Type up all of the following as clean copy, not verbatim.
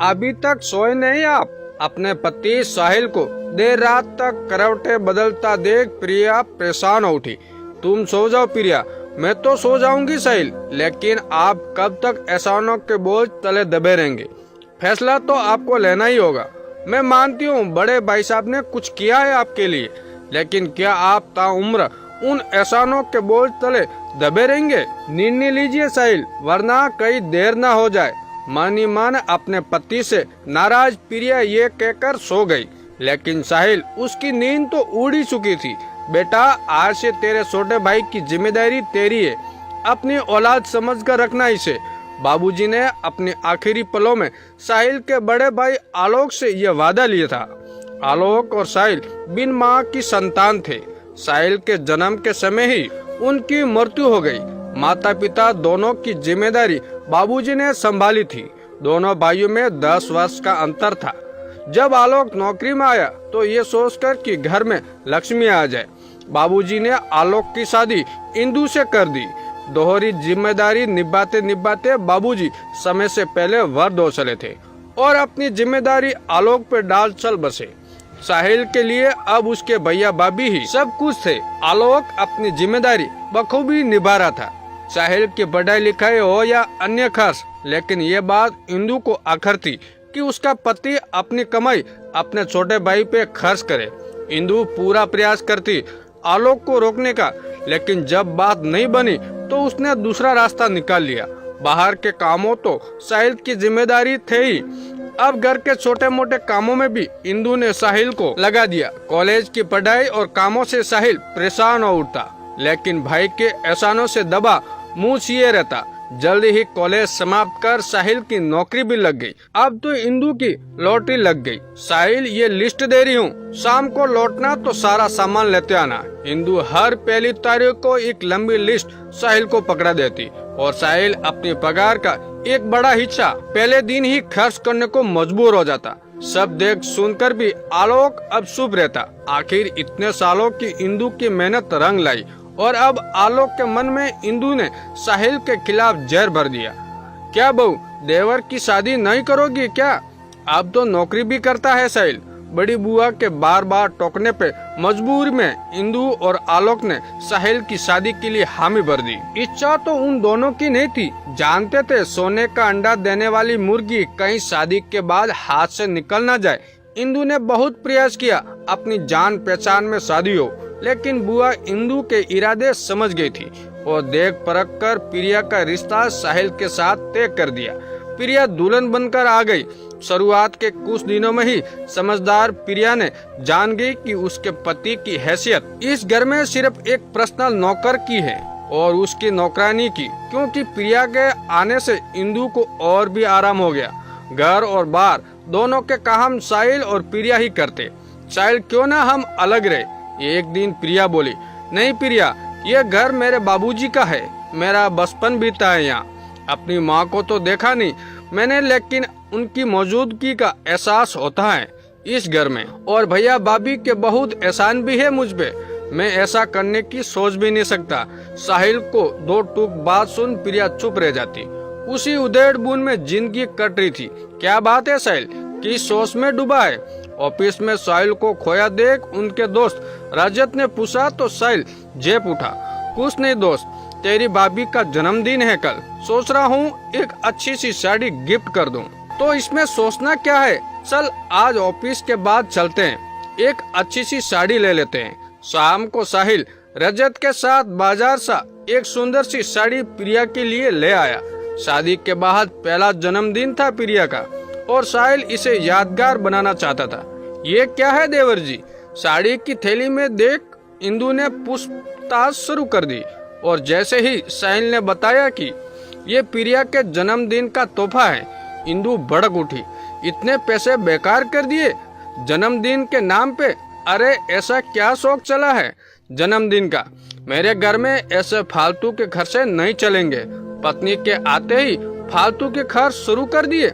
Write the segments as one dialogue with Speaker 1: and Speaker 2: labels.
Speaker 1: अभी तक सोए नहीं आप? अपने पति साहिल को देर रात तक करवटे बदलता देख प्रिया परेशान हो उठी। तुम सो जाओ प्रिया, मैं तो सो जाऊंगी साहिल, लेकिन आप कब तक एहसानों के बोझ तले दबे रहेंगे? फैसला तो आपको लेना ही होगा। मैं मानती हूँ बड़े भाई साहब ने कुछ किया है आपके लिए, लेकिन क्या आप ताउम्र उन एहसानों के बोझ तले दबे रहेंगे? निर्णय लीजिए साहिल, वरना कहीं देर ना हो जाए। मन ही मन अपने पति से नाराज प्रिया ये कहकर सो गई, लेकिन साहिल उसकी नींद तो उड़ ही चुकी थी। बेटा, आज से तेरे छोटे भाई की जिम्मेदारी तेरी है, अपनी औलाद समझकर रखना इसे। बाबूजी ने अपने आखिरी पलों में साहिल के बड़े भाई आलोक से यह वादा लिया था। आलोक और साहिल बिन माँ की संतान थे। साहिल के जन्म के समय ही उनकी मृत्यु हो गई। माता पिता दोनों की जिम्मेदारी बाबूजी ने संभाली थी। दोनों भाइयों में 10 वर्ष का अंतर था। जब आलोक नौकरी में आया तो ये सोचकर कि घर में लक्ष्मी आ जाए, बाबूजी ने आलोक की शादी इंदु से कर दी। दोहरी जिम्मेदारी निभाते निभाते बाबूजी समय से पहले वर्द हो चले थे और अपनी जिम्मेदारी आलोक पर डाल चल बसे। साहिल के लिए अब उसके भैया भाभी ही सब कुछ थे। आलोक अपनी जिम्मेदारी बखूबी निभा रहा था, साहिल की पढ़ाई लिखाई हो या अन्य खर्च। लेकिन ये बात इंदु को आखिर थी कि उसका पति अपनी कमाई अपने छोटे भाई पे खर्च करे। इंदु पूरा प्रयास करती आलोक को रोकने का, लेकिन जब बात नहीं बनी तो उसने दूसरा रास्ता निकाल लिया। बाहर के कामों तो साहिल की जिम्मेदारी थे ही, अब घर के छोटे मोटे कामों में भी इंदु ने साहिल को लगा दिया। कॉलेज की पढ़ाई और कामों से साहिल परेशान हो उठता, लेकिन भाई के एहसानों से दबा मुंह छिए रहता। जल्दी ही कॉलेज समाप्त कर साहिल की नौकरी भी लग गई। अब तो इंदु की लॉटरी लग गई। साहिल, ये लिस्ट दे रही हूँ, शाम को लौटना तो सारा सामान लेते आना। इंदु हर पहली तारीख को एक लंबी लिस्ट साहिल को पकड़ा देती और साहिल अपनी पगार का एक बड़ा हिस्सा पहले दिन ही खर्च करने को मजबूर हो जाता। सब देख सुनकर भी आलोक अब चुप रहता। आखिर इतने सालों की इंदु की मेहनत रंग लाई और अब आलोक के मन में इंदु ने साहिल के खिलाफ जहर भर दिया। क्या बहू, देवर की शादी नहीं करोगी क्या? अब तो नौकरी भी करता है साहिल। बड़ी बुआ के बार बार टोकने पे मजबूर में इंदु और आलोक ने साहिल की शादी के लिए हामी भर दी। इच्छा तो उन दोनों की नहीं थी, जानते थे सोने का अंडा देने वाली मुर्गी कहीं शादी के बाद हाथ से निकल न जाए। इंदु ने बहुत प्रयास किया अपनी जान पहचान में शादी हो, लेकिन बुआ इंदु के इरादे समझ गई थी और देख परख कर प्रिया का रिश्ता साहिल के साथ तय कर दिया। प्रिया दुल्हन बनकर आ गई। शुरुआत के कुछ दिनों में ही समझदार प्रिया ने जान गई कि उसके पति की हैसियत इस घर में सिर्फ एक पर्सनल नौकर की है और उसकी नौकरानी की, क्योंकि प्रिया के आने से इंदु को और भी आराम हो गया। घर और बाहर दोनों के काम साहिल और प्रिया ही करते। साहिल, क्यों ना हम अलग रहे? एक दिन प्रिया बोली, नहीं प्रिया, ये घर मेरे बाबूजी का है, मेरा बचपन बीता है यहाँ। अपनी माँ को तो देखा नहीं मैंने, लेकिन उनकी मौजूदगी का एहसास होता है इस घर में। और भैया भाभी के बहुत एहसान भी है मुझ पे, मैं ऐसा करने की सोच भी नहीं सकता। साहिल को दो टूक बात सुन प्रिया चुप रह जाती। उसी उधेड़ बुन में जिंदगी कट रही थी। क्या बात है साहिल, किस सोच में डूबा है? ऑफिस में साहिल को खोया देख उनके दोस्त रजत ने पूछा तो साहिल झेप उठा, कुछ नहीं दोस्त, तेरी भाभी का जन्मदिन है कल, सोच रहा हूँ एक अच्छी सी साड़ी गिफ्ट कर दूँ। तो इसमें सोचना क्या है, चल आज ऑफिस के बाद चलते हैं, एक अच्छी सी साड़ी ले लेते हैं। शाम को साहिल रजत के साथ बाजार से एक सुंदर सी साड़ी प्रिया के लिए ले आया। शादी के बाद पहला जन्मदिन था प्रिया का और साहिल इसे यादगार बनाना चाहता था। ये क्या है देवर जी? साड़ी की थैली में देख इंदु ने पूछताछ शुरू कर दी और जैसे ही साहिल ने बताया कि ये प्रिया के जन्मदिन का तोहफा है, इंदु भड़क उठी। इतने पैसे बेकार कर दिए जन्मदिन के नाम पे? अरे ऐसा क्या शौक चला है जन्मदिन का? मेरे घर में ऐसे फालतू के खर्चे नहीं चलेंगे। पत्नी के आते ही फालतू के खर्च शुरू कर दिए।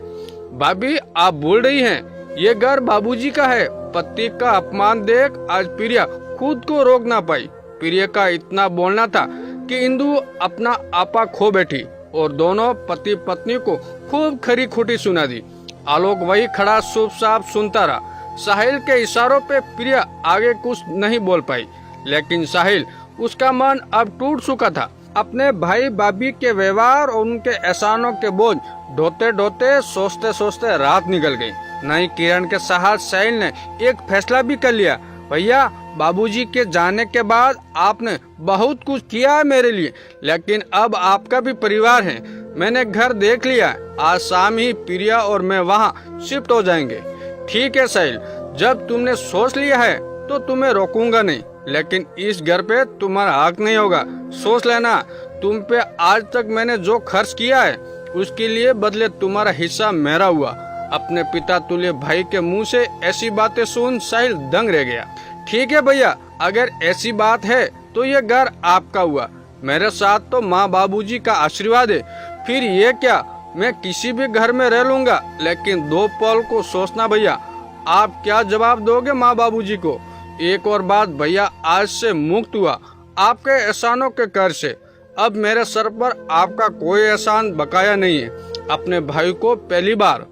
Speaker 1: भाभी, आप भूल रही हैं, ये घर बाबूजी का है। पति का अपमान देख आज प्रिया खुद को रोक ना पाई। प्रिया का इतना बोलना था कि इंदु अपना आपा खो बैठी और दोनों पति पत्नी को खूब खरी खोटी सुना दी। आलोक वही खड़ा चुपचाप सुनता रहा। साहिल के इशारों पे प्रिया आगे कुछ नहीं बोल पाई, लेकिन साहिल उसका मन अब टूट चुका था। अपने भाई भाभी के व्यवहार और उनके एहसानों के बोझ ढोते ढोते सोचते सोचते रात निकल गई। नहीं किरण के साथ साहिल ने एक फैसला भी कर लिया। भैया, बाबूजी के जाने के बाद आपने बहुत कुछ किया है मेरे लिए, लेकिन अब आपका भी परिवार है। मैंने घर देख लिया, आज शाम ही प्रिया और मैं वहाँ शिफ्ट हो जाएंगे। ठीक है साहिल, जब तुमने सोच लिया है तो तुम्हें रोकूंगा नहीं, लेकिन इस घर पे तुम्हारा हक नहीं होगा। सोच लेना, तुम पे आज तक मैंने जो खर्च किया है उसके लिए बदले तुम्हारा हिस्सा मेरा हुआ। अपने पिता तुल्य भाई के मुंह से ऐसी बातें सुन साहिल दंग रह गया। ठीक है भैया, अगर ऐसी बात है तो ये घर आपका हुआ। मेरे साथ तो माँ बाबूजी का आशीर्वाद है। फिर ये क्या, मैं किसी भी घर में रह लूंगा, लेकिन 2 पल को सोचना भैया, आप क्या जवाब दोगे माँ बाबूजी को। एक और बात भैया, आज से मुक्त हुआ आपके एहसानों के कर्ज से। अब मेरे सर पर आपका कोई एहसान बकाया नहीं है। अपने भाई को पहली बार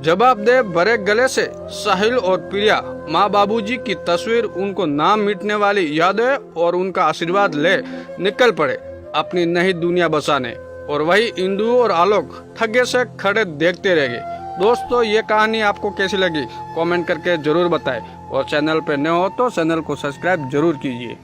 Speaker 1: जवाब दे भरे गले से साहिल और प्रिया माँ बाबूजी की तस्वीर, उनको नाम मिटने वाली यादें और उनका आशीर्वाद ले निकल पड़े अपनी नई दुनिया बसाने। और वही इंदु और आलोक थके से खड़े देखते रह गए। दोस्तों, ये कहानी आपको कैसी लगी कमेंट करके जरूर बताएं, और चैनल पे नए हो तो चैनल को सब्सक्राइब जरूर कीजिए।